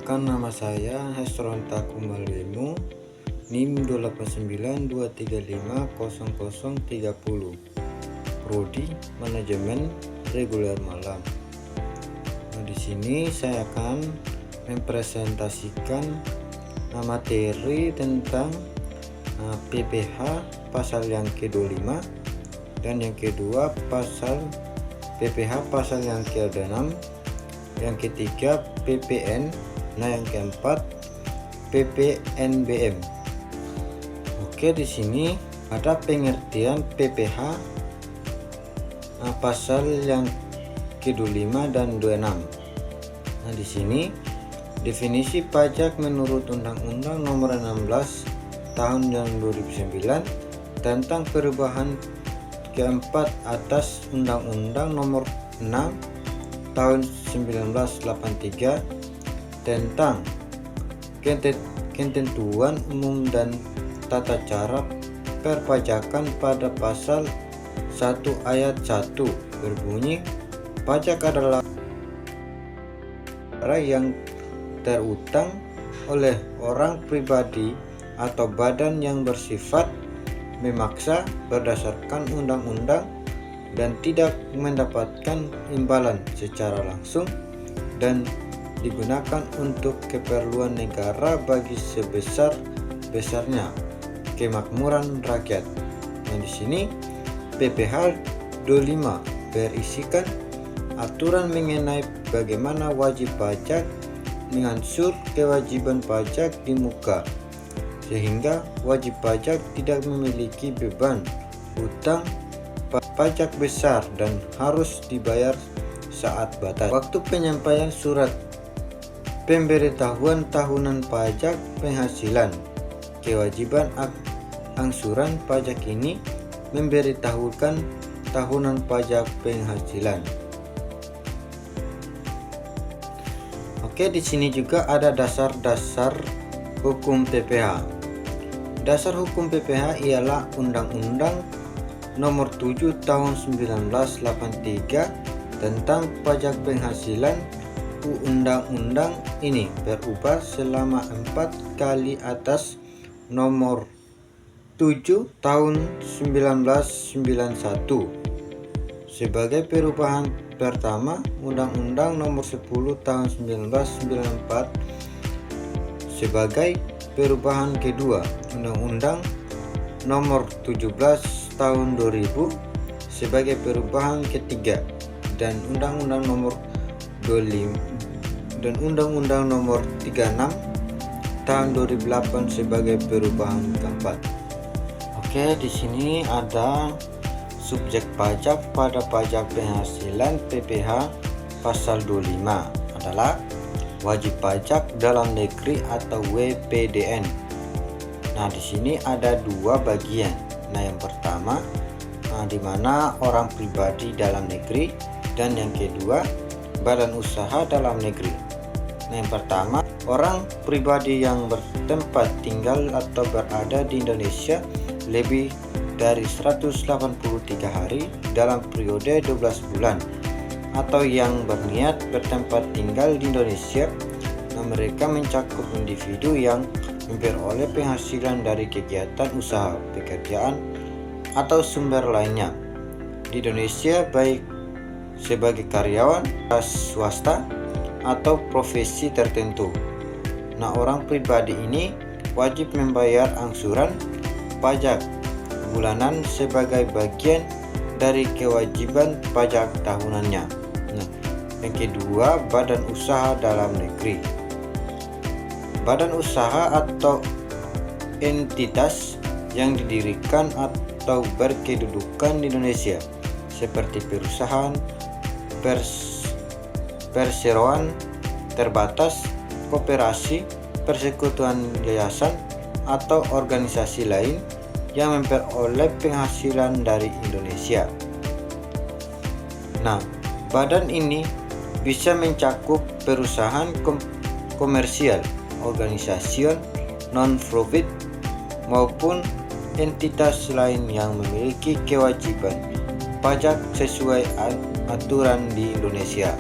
Perkenalkan, nama saya Hesronta Kumalemu, NIM 28923500030, Prodi Manajemen Reguler Malam. Nah, di sini saya akan mempresentasikan materi tentang PPH pasal yang ke-25 dan yang kedua pasal PPH pasal yang ke-6, yang ketiga PPN, nah yang keempat PPNBM. Oke, di sini ada pengertian PPH pasal yang ke-25 dan 26. Nah, di sini definisi pajak menurut Undang-Undang Nomor 16 Tahun 2009 tentang perubahan keempat atas Undang-Undang Nomor 6 Tahun 1983 tentang ketentuan umum dan tata cara perpajakan pada pasal 1 ayat 1 berbunyi, pajak adalah yang terutang oleh orang pribadi atau badan yang bersifat memaksa berdasarkan undang-undang dan tidak mendapatkan imbalan secara langsung dan digunakan untuk keperluan negara bagi sebesar-besarnya kemakmuran rakyat. Nah, di sini PPH 25 berisikan aturan mengenai bagaimana wajib pajak mengatur kewajiban pajak di muka, sehingga wajib pajak tidak memiliki beban hutang pajak besar dan harus dibayar saat batas. Waktu penyampaian surat pemberitahuan tahunan pajak penghasilan, kewajiban angsuran pajak ini memberitahukan tahunan pajak penghasilan. Oke, di sini juga ada dasar-dasar hukum PPH. Dasar hukum PPH ialah Undang-Undang Nomor 7 Tahun 1983 tentang pajak penghasilan. Undang-undang ini berubah selama 4 kali atas Nomor 7 Tahun 1991. Sebagai perubahan pertama, Undang-Undang Nomor 10 Tahun 1994. Sebagai perubahan kedua, Undang-Undang Nomor 17 Tahun 2000 sebagai perubahan ketiga, dan Undang-Undang Nomor 25 dan Undang-Undang Nomor 36 Tahun 2008 sebagai perubahan keempat. Oke, di sini ada subjek pajak pada pajak penghasilan PPH pasal 25 adalah wajib pajak dalam negeri atau WPDN. Nah, di sini ada dua bagian. Nah, yang pertama di mana orang pribadi dalam negeri, dan yang kedua badan usaha dalam negeri. Nah, yang pertama, orang pribadi yang bertempat tinggal atau berada di Indonesia lebih dari 183 hari dalam periode 12 bulan atau yang berniat bertempat tinggal di Indonesia. Nah, mereka mencakup individu yang memperoleh penghasilan dari kegiatan usaha, pekerjaan, atau sumber lainnya di Indonesia, baik sebagai karyawan swasta atau profesi tertentu. Nah, orang pribadi ini wajib membayar angsuran pajak bulanan sebagai bagian dari kewajiban pajak tahunannya. Nah, yang kedua, badan usaha dalam negeri. Badan usaha atau entitas yang didirikan atau berkedudukan di Indonesia seperti perusahaan, perseroan terbatas, koperasi, persekutuan, yayasan, atau organisasi lain yang memperoleh penghasilan dari Indonesia. Nah, badan ini bisa mencakup perusahaan komersial, organisasi non-profit, maupun entitas lain yang memiliki kewajiban pajak sesuai aturan di Indonesia.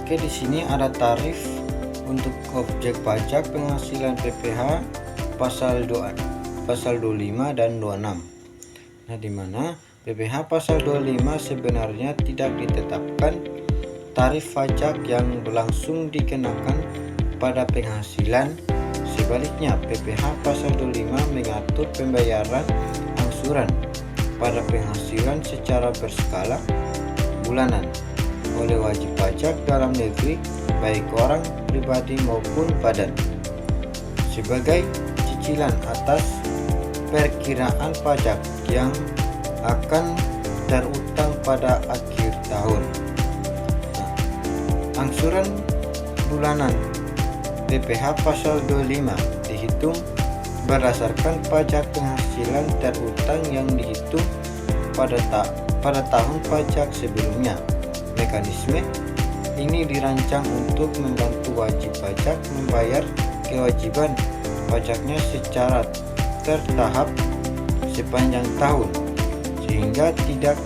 Oke, di sini ada tarif untuk objek pajak penghasilan PPH pasal 25 dan 26. Nah, di mana PPH pasal 25 sebenarnya tidak ditetapkan tarif pajak yang berlangsung dikenakan pada penghasilan. Sebaliknya, PPH pasal 25 mengatur pembayaran angsuran pada penghasilan secara berskala bulanan oleh wajib pajak dalam negeri, baik orang pribadi maupun badan, sebagai cicilan atas perkiraan pajak yang akan terutang pada akhir tahun. Angsuran bulanan PPH pasal 25 dihitung berdasarkan pajak penghasilan terutang yang dihitung pada tahun pajak sebelumnya. Mekanisme ini dirancang untuk membantu wajib pajak membayar kewajiban pajaknya secara tertahap sepanjang tahun, sehingga tidak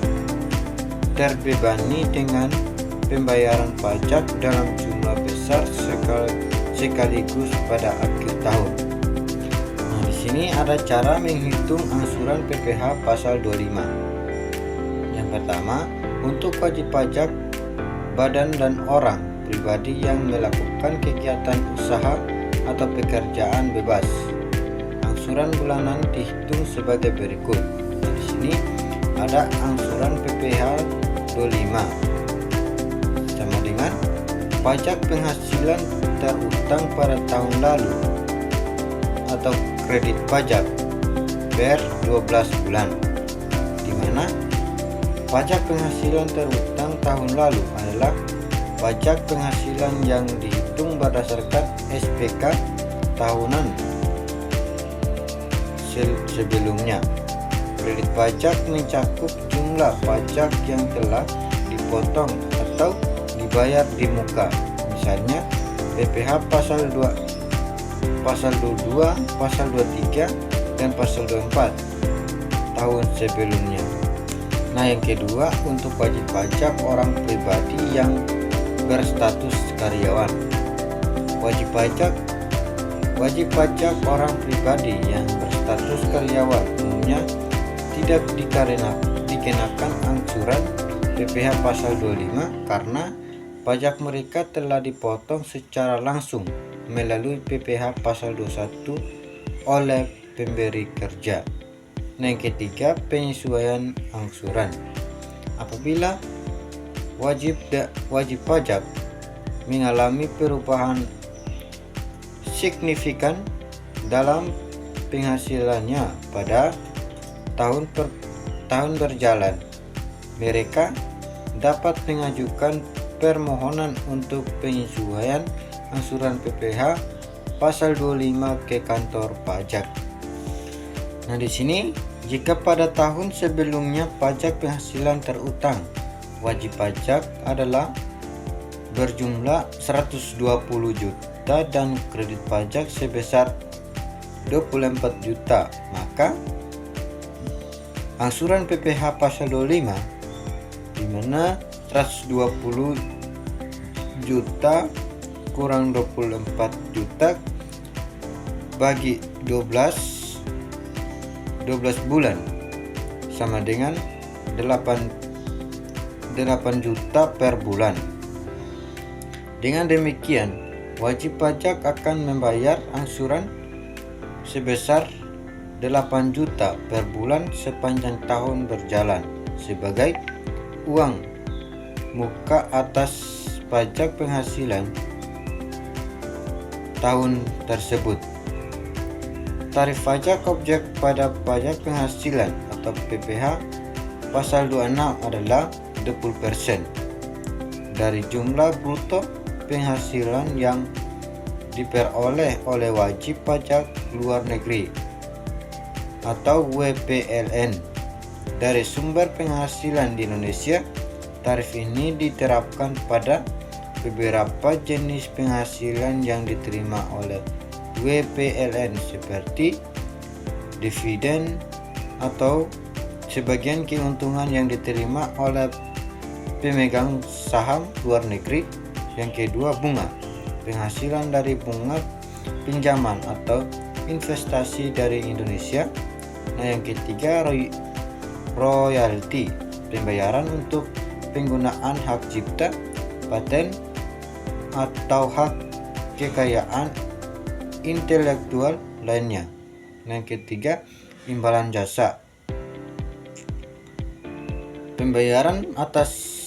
terbebani dengan pembayaran pajak dalam jumlah besar sekaligus pada akhir tahun. Nah, di sini ada cara menghitung angsuran PPH pasal 25. Yang pertama, untuk wajib pajak badan dan orang pribadi yang melakukan kegiatan usaha atau pekerjaan bebas, angsuran bulanan dihitung sebagai berikut. Nah, di sini ada angsuran PPH 25 sama dengan pajak penghasilan terutang pada tahun lalu atau kredit pajak per 12 bulan, di mana pajak penghasilan terutang tahun lalu adalah pajak penghasilan yang dihitung berdasarkan SPK tahunan sebelumnya. Kredit pajak mencakup jumlah pajak yang telah dipotong atau dibayar di muka, misalnya PPH pasal 22, pasal 23, dan pasal 24 tahun sebelumnya. Nah, yang kedua, untuk wajib pajak orang pribadi yang berstatus karyawan. Wajib pajak orang pribadi yang berstatus karyawan umumnya tidak dikenakan angsuran PPH pasal 25 karena pajak mereka telah dipotong secara langsung melalui PPH pasal 21 oleh pemberi kerja. Nah, yang ketiga, penyesuaian angsuran. Apabila wajib pajak mengalami perubahan signifikan dalam penghasilannya pada tahun berjalan, mereka dapat mengajukan permohonan untuk penyesuaian angsuran PPH pasal 25 ke kantor pajak. Nah, di sini jika pada tahun sebelumnya pajak penghasilan terutang wajib pajak adalah berjumlah 120 juta dan kredit pajak sebesar 24 juta, maka angsuran PPH pasal 25 di mana 120 juta kurang 24 juta bagi 12 bulan sama dengan 8 juta per bulan. Dengan demikian, wajib pajak akan membayar angsuran sebesar 8 juta per bulan sepanjang tahun berjalan sebagai uang muka atas pajak penghasilan tahun tersebut. Tarif pajak objek pada pajak penghasilan atau PPH pasal 26 adalah 20% dari jumlah bruto penghasilan yang diperoleh oleh wajib pajak luar negeri atau WPLN dari sumber penghasilan di Indonesia. Tarif ini diterapkan pada beberapa jenis penghasilan yang diterima oleh WPLN seperti dividen atau sebagian keuntungan yang diterima oleh pemegang saham luar negeri Yang kedua, bunga, penghasilan dari bunga pinjaman atau investasi dari Indonesia. Nah, yang ketiga, royalti, pembayaran untuk penggunaan hak cipta, paten, atau hak kekayaan intelektual lainnya. Yang ketiga, imbalan jasa, pembayaran atas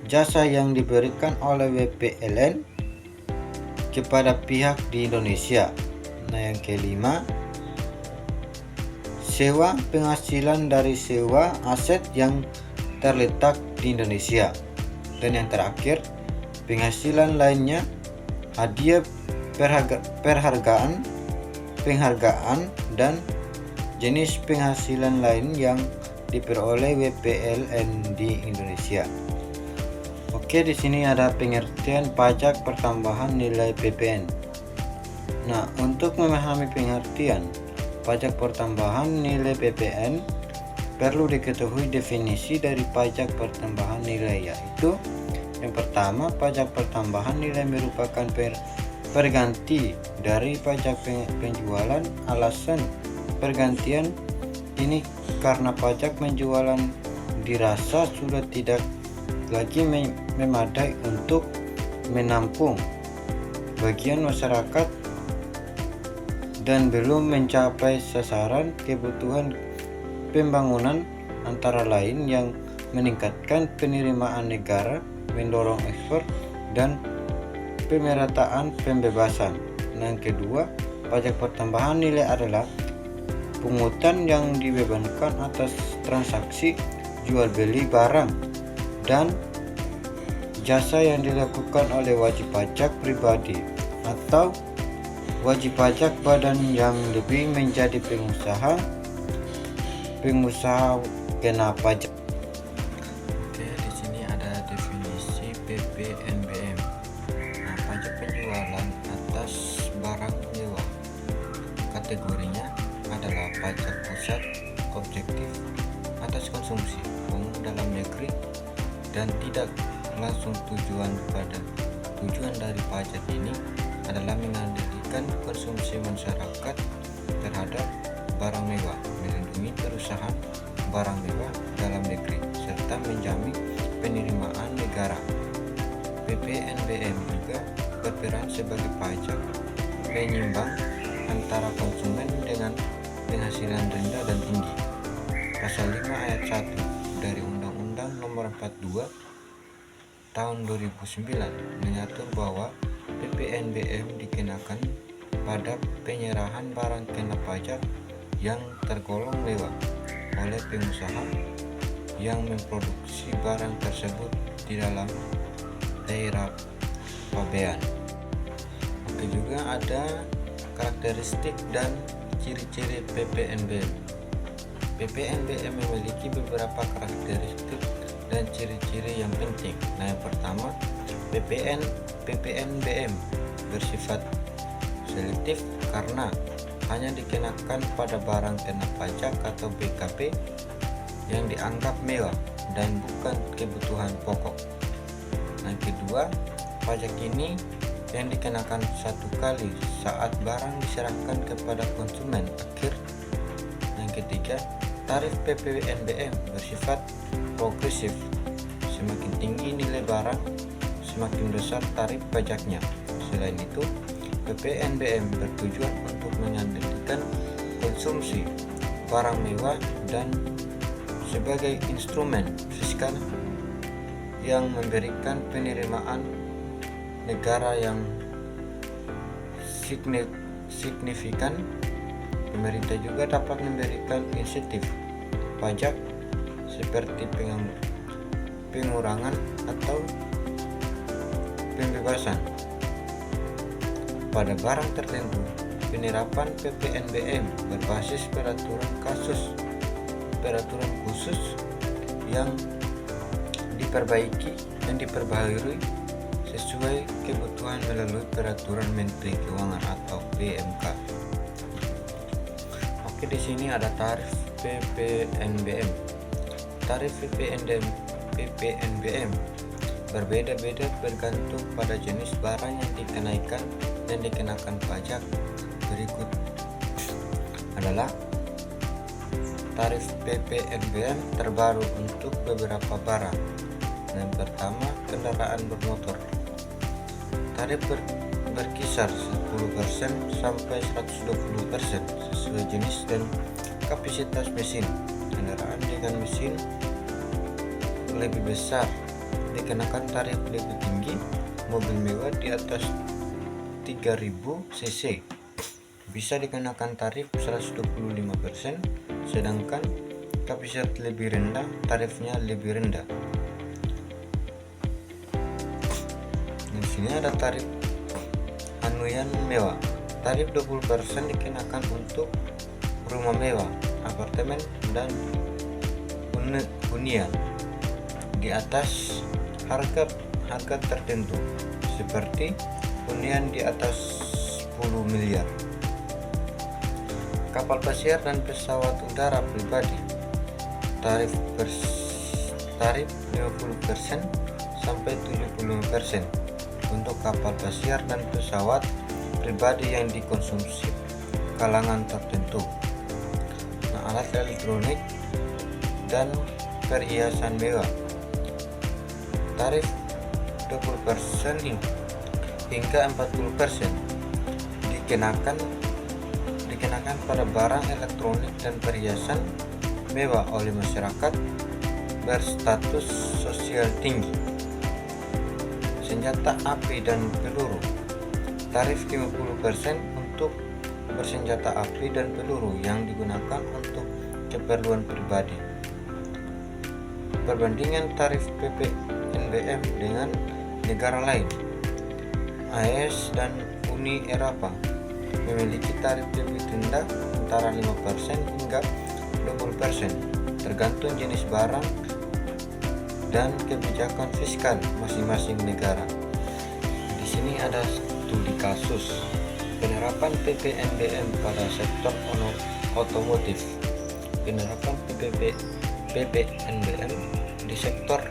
jasa yang diberikan oleh WPLN kepada pihak di Indonesia. Nah, yang kelima, sewa, penghasilan dari sewa aset yang terletak di Indonesia. Dan yang terakhir, penghasilan lainnya, hadiah, penghargaan, dan jenis penghasilan lain yang diperoleh WPLN di Indonesia. Oke, di sini ada pengertian pajak pertambahan nilai PPN. Nah, untuk memahami pengertian pajak pertambahan nilai PPN, perlu diketahui definisi dari pajak pertambahan nilai, yaitu yang pertama, pajak pertambahan nilai merupakan perganti dari pajak penjualan. Alasan pergantian ini karena pajak penjualan dirasa sudah tidak lagi memadai untuk menampung bagian masyarakat dan belum mencapai sasaran kebutuhan pembangunan, antara lain yang meningkatkan penerimaan negara, mendorong ekspor, dan pemerataan pembebasan. Yang kedua, pajak pertambahan nilai adalah pungutan yang dibebankan atas transaksi jual beli barang dan jasa yang dilakukan oleh wajib pajak pribadi atau wajib pajak badan yang lebih menjadi pengusaha kena pajak. Oke, di sini ada definisi PPNBM. Nah, pajak penjualan atas barang mewah. Kategorinya adalah pajak pusat objektif atas konsumsi umum dalam negeri dan tidak langsung. Tujuan dari pajak ini adalah mengendalikan konsumsi masyarakat terhadap barang mewah, melindungi perusahaan barang mewah dalam negeri, serta menjamin penerimaan negara. PPNBM juga berperan sebagai pajak penyimbang antara konsumen dengan penghasilan rendah dan tinggi. Pasal 5 ayat 1 dari Undang-Undang Nomor 42 Tahun 2009 mengatur bahwa PPNBM dikenakan pada penyerahan barang kena pajak yang tergolong mewah oleh pengusaha yang memproduksi barang tersebut di dalam daerah pabean. Oke, juga ada karakteristik dan ciri-ciri PPNBM. PPNBM memiliki beberapa karakteristik dan ciri-ciri yang penting. Nah, yang pertama, PPNBM bersifat selektif karena hanya dikenakan pada barang kena pajak atau BKP yang dianggap mewah dan bukan kebutuhan pokok. Nah, kedua, pajak ini yang dikenakan satu kali saat barang diserahkan kepada konsumen akhir. Yang ketiga, tarif PPNBM bersifat progresif. Semakin tinggi nilai barang, semakin besar tarif pajaknya. Selain itu, PPNBM bertujuan untuk mengendalikan konsumsi barang mewah dan sebagai instrumen fiskal yang memberikan penerimaan negara yang signifikan. Pemerintah juga dapat memberikan insentif pajak seperti pengurangan atau pembebasan pada barang tertentu. Penerapan PPNBM berbasis peraturan khusus yang diperbaharui sesuai kebutuhan melalui peraturan Menteri Keuangan atau PMK. Oke, di sini ada tarif PPNBM. Tarif PPNBM berbeda-beda bergantung pada jenis barang yang dikenaikan dan dikenakan pajak. Berikut adalah tarif PPNBM terbaru untuk beberapa barang. Yang pertama, kendaraan bermotor. Tarif berkisar 10% sampai 120% sesuai jenis dan kapasitas mesin. Kendaraan dengan mesin lebih besar dikenakan tarif lebih tinggi. Mobil mewah di atas 3000 cc bisa dikenakan tarif 125%, sedangkan kapasitas lebih rendah tarifnya lebih rendah. Di sini ada tarif hunian mewah. Tarif 20% dikenakan untuk rumah mewah, apartemen, dan hunian di atas harga tertentu, seperti hunian di atas 10 miliar. Kapal pesiar dan pesawat udara pribadi, tarif 50% sampai 75% untuk kapal pesiar dan pesawat pribadi yang dikonsumsi kalangan tertentu. Alat elektronik dan perhiasan mewah, tarif 20% hingga 40% dikenakan pada barang elektronik dan perhiasan mewah oleh masyarakat berstatus sosial tinggi. Senjata api dan peluru, tarif 50% untuk bersenjata api dan peluru yang digunakan untuk keperluan pribadi. Perbandingan tarif PPNBM dengan negara lain. AS dan Uni Eropa memiliki tarif lebih rendah antara 5% hingga 20%, tergantung jenis barang dan kebijakan fiskal masing-masing negara. Di sini ada studi kasus penerapan PPNBM pada sektor otomotif. Penerapan PPNBM di sektor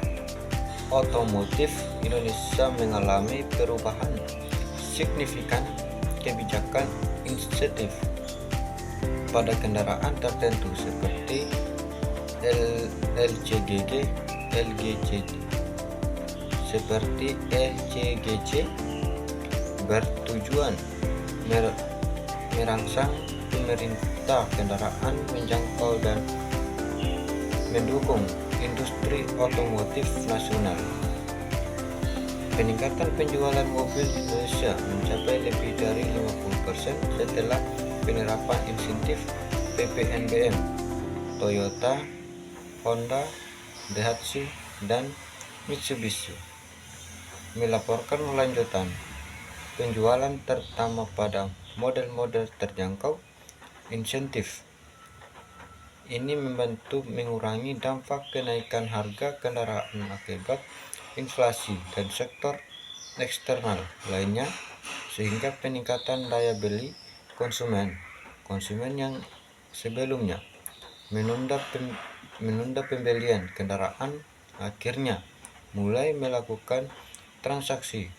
otomotif Indonesia mengalami perubahan signifikan. Kebijakan insentif pada kendaraan tertentu seperti LCGC bertujuan merangsang pemerintah kendaraan menjangkau dan mendukung industri otomotif nasional. Peningkatan penjualan mobil di Indonesia mencapai lebih dari 50% setelah penerapan insentif PPNBM. Toyota, Honda, Daihatsu, dan Mitsubishi melaporkan lanjutan penjualan terutama pada model-model terjangkau insentif. Ini membantu mengurangi dampak kenaikan harga kendaraan akibat inflasi dan sektor eksternal lainnya, sehingga peningkatan daya beli konsumen yang sebelumnya menunda pembelian kendaraan akhirnya mulai melakukan transaksi.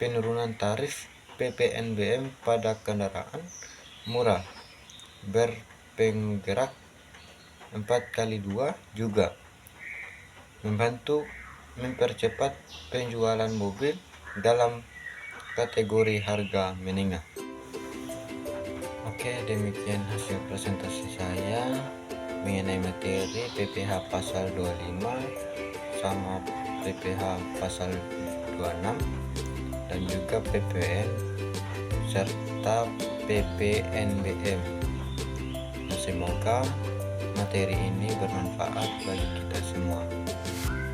Penurunan tarif PPNBM pada kendaraan murah berpenggerak 4x2 juga membantu mempercepat penjualan mobil dalam kategori harga menengah. Oke, demikian hasil presentasi saya mengenai materi PPh pasal 25 sama PPh pasal 26 dan juga PPN serta PPNBM. Semoga materi ini bermanfaat bagi kita semua.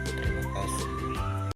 Terima kasih.